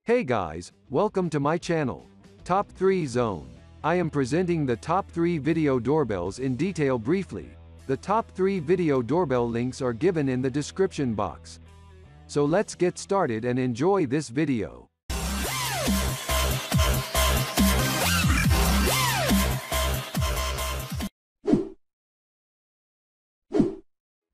Hey guys, welcome to my channel. Top 3 Zone. I am presenting the top 3 video doorbells in detail briefly. The top 3 video doorbell links are given in the description box. So let's get started and enjoy this video.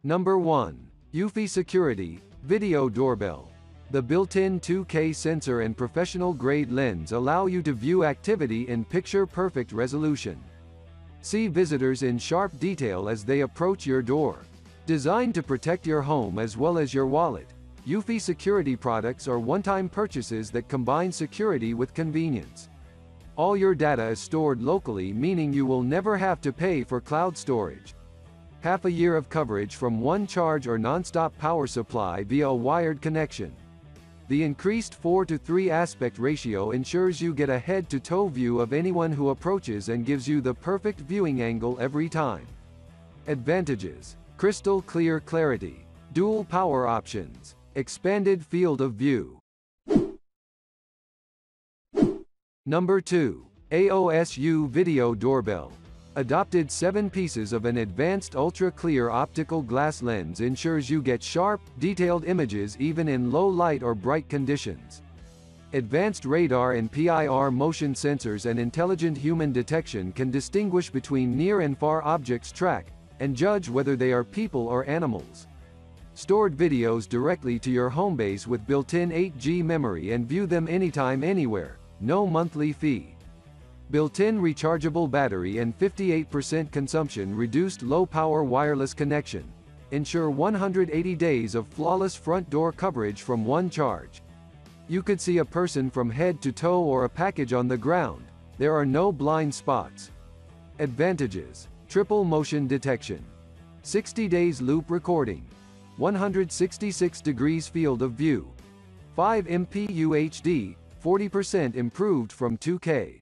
Number 1. Eufy Security Video Doorbell. The built-in 2K sensor and professional-grade lens allow you to view activity in picture-perfect resolution. See visitors in sharp detail as they approach your door. Designed to protect your home as well as your wallet, Eufy security products are one-time purchases that combine security with convenience. All your data is stored locally, meaning you will never have to pay for cloud storage. Half a year of coverage from one charge or non-stop power supply via a wired connection. The increased 4:3 aspect ratio ensures you get a head-to-toe view of anyone who approaches and gives you the perfect viewing angle every time. Advantages: crystal clear clarity, dual power options, expanded field of view. Number 2. AOSU Video Doorbell. Adopted 7 pieces of an advanced ultra-clear optical glass lens ensures you get sharp, detailed images even in low light or bright conditions. Advanced radar and PIR motion sensors and intelligent human detection can distinguish between near and far objects, track, and judge whether they are people or animals. Stored videos directly to your home base with built-in 8G memory and view them anytime anywhere, no monthly fee. Built-in rechargeable battery and 58% consumption reduced low-power wireless connection. Ensure 180 days of flawless front door coverage from one charge. You could see a person from head to toe or a package on the ground. There are no blind spots. Advantages: triple motion detection, 60 days loop recording, 166 degrees field of view, 5 MP UHD, 40% improved from 2K.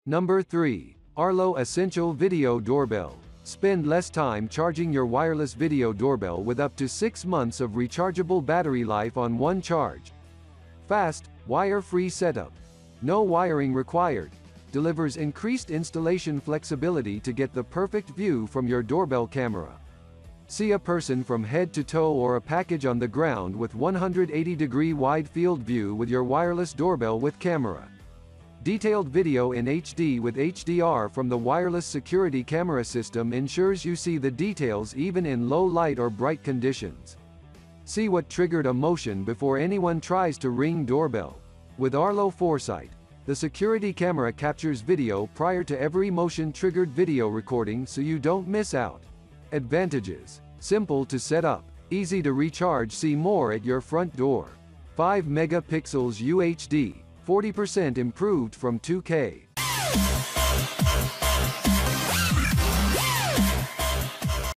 Number 3. Arlo Essential Video Doorbell. Spend less time charging your wireless video doorbell with up to 6 months of rechargeable battery life on one charge. Fast, wire-free setup. No wiring required. Delivers increased installation flexibility to get the perfect view from your doorbell camera. See a person from head to toe or a package on the ground with 180-degree wide field view with your wireless doorbell with camera. Detailed video in HD with HDR from the wireless security camera system ensures you see the details even in low light or bright conditions. See what triggered a motion before anyone tries to ring doorbell. With Arlo Foresight, the security camera captures video prior to every motion-triggered video recording so you don't miss out. Advantages: simple to set up, easy to recharge. See more at your front door. 5 megapixels UHD, 40% improved from 2K.